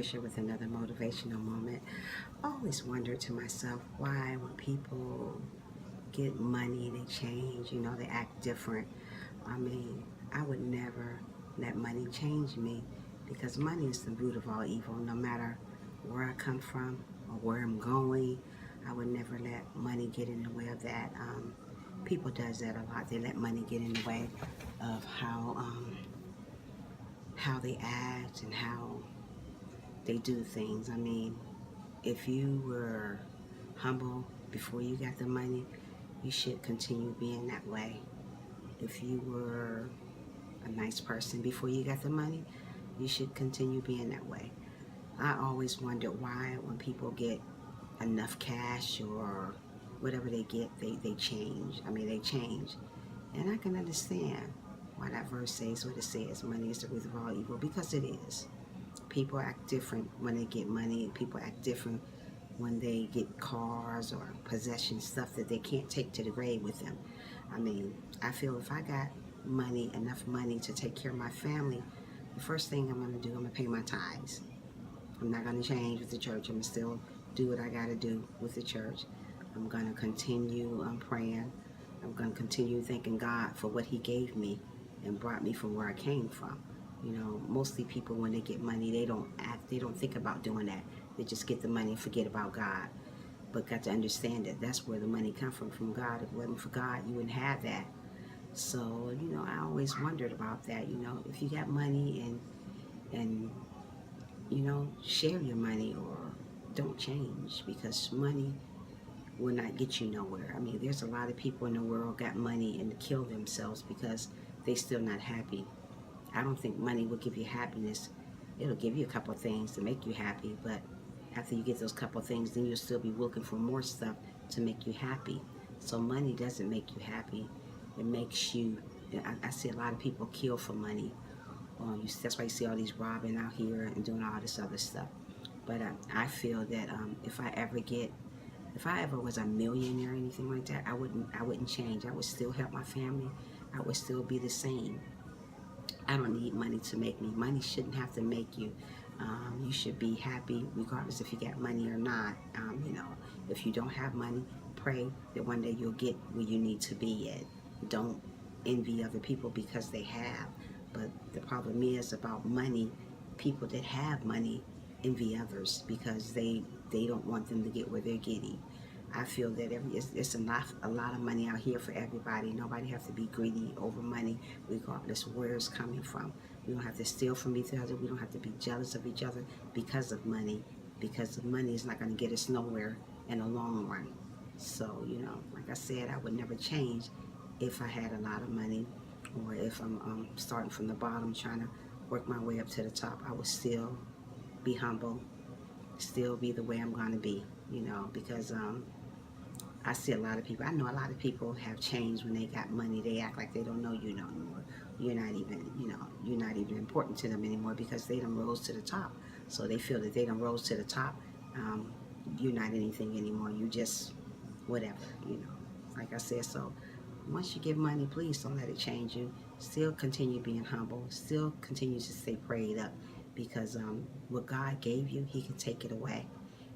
Tricia with another motivational moment. I always wonder to myself why when people get money, they change, they act different. I mean, I would never let money change me because money is the root of all evil. No matter where I come from or where I'm going, I would never let money get in the way of that. People does that a lot. They let money get in the way of how they act and how they do things. I mean, if you were humble before you got the money, you should continue being that way. If you were a nice person before you got the money, you should continue being that way. I always wondered why when people get enough cash or whatever they get, they change. I mean, they change. And I can understand why that verse says what it says, money is the root of all evil, because it is. People act different when they get money. People act different when they get cars or possessions, stuff that they can't take to the grave with them. I mean, I feel if I got money, enough money to take care of my family, the first thing I'm going to do, I'm going to pay my tithes. I'm not going to change with the church. I'm going to still do what I got to do with the church. I'm going to continue praying. I'm going to continue thanking God for what he gave me and brought me from where I came from. Mostly people when they get money, they don't think about doing that. They just get the money and forget about God. But got to understand that that's where the money comes from God. If it wasn't for God, you wouldn't have that. So, I always wondered about that. If you got money and share your money or don't change, because money will not get you nowhere. I mean, there's a lot of people in the world got money and kill themselves because they still not happy. I don't think money will give you happiness. It'll give you a couple of things to make you happy, but after you get those couple of things, then you'll still be looking for more stuff to make you happy. So money doesn't make you happy. It makes you, I see a lot of people kill for money. That's why you see all these robbing out here and doing all this other stuff. But I feel that if I ever was a millionaire or anything like that, I wouldn't change. I would still help my family. I would still be the same. I don't need money to make me. Money shouldn't have to make you. You should be happy regardless if you got money or not. If you don't have money, pray that one day you'll get where you need to be at. Don't envy other people because they have. But the problem is about money, people that have money envy others because they don't want them to get where they're getting. I feel that it's a lot of money out here for everybody. Nobody has to be greedy over money, regardless where it's coming from. We don't have to steal from each other. We don't have to be jealous of each other because of money, because the money is not going to get us nowhere in the long run. So, like I said, I would never change if I had a lot of money, or if I'm starting from the bottom trying to work my way up to the top. I would still be humble, still be the way I'm going to be, because I see a lot of people. I know a lot of people have changed when they got money. They act like they don't know you no more. You're not even important to them anymore because they done rose to the top. So they feel that they done rose to the top. You're not anything anymore. You just whatever. Like I said, so once you give money, please don't let it change you. Still continue being humble. Still continue to stay prayed up, because what God gave you, he can take it away.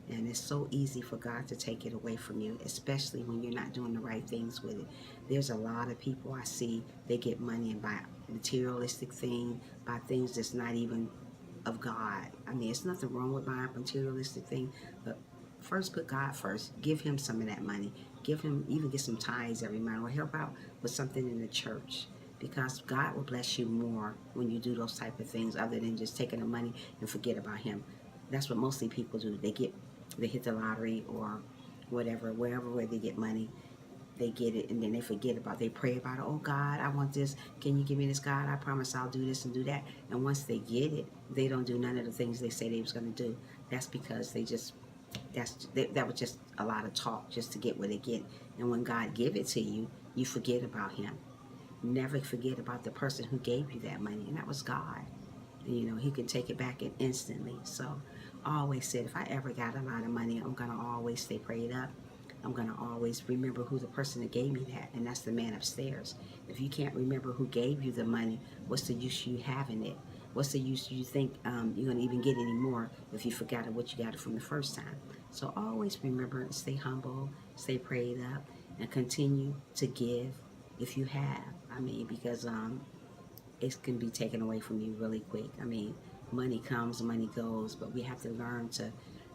And it's so easy for God to take it away from you, especially when you're not doing the right things with it. There's a lot of people I see, they get money and buy materialistic things, buy things that's not even of God. I mean, it's nothing wrong with buying materialistic things, but first put God first. Give him some of that money. Give him, even get some tithes every month, or help out with something in the church. Because God will bless you more when you do those type of things, other than just taking the money and forget about him. That's what mostly people do. They hit the lottery or whatever, wherever where they get money, they get it and then they forget about it. They pray about it. Oh God, I want this. Can you give me this, God? I promise I'll do this and do that. And once they get it, they don't do none of the things they say they was going to do. That's because that was just a lot of talk just to get what they get. And when God give it to you, you forget about him. Never forget about the person who gave you that money, and that was God. He can take it back instantly. So I always said, if I ever got a lot of money, I'm going to always stay prayed up. I'm going to always remember who the person that gave me that, and that's the man upstairs. If you can't remember who gave you the money, what's the use you having it? What's the use you think you're going to even get any more if you forgot what you got it from the first time? So always remember, stay humble, stay prayed up, and continue to give if you have. I mean, because it can be taken away from you really quick. I mean, money comes, money goes, but we have to learn to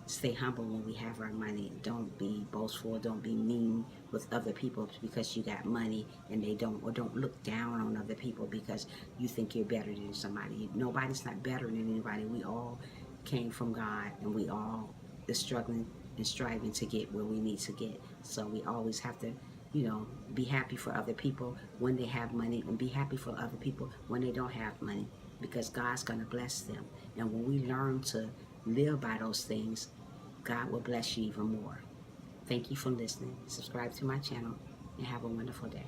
stay humble when we have our money. Don't be boastful, don't be mean with other people because you got money and they don't, or don't look down on other people because you think you're better than somebody. Nobody's not better than anybody. We all came from God, and we all is struggling and striving to get where we need to get. So we always have to, be happy for other people when they have money, and be happy for other people when they don't have money, because God's going to bless them. And when we learn to live by those things, God will bless you even more. Thank you for listening. Subscribe to my channel and have a wonderful day.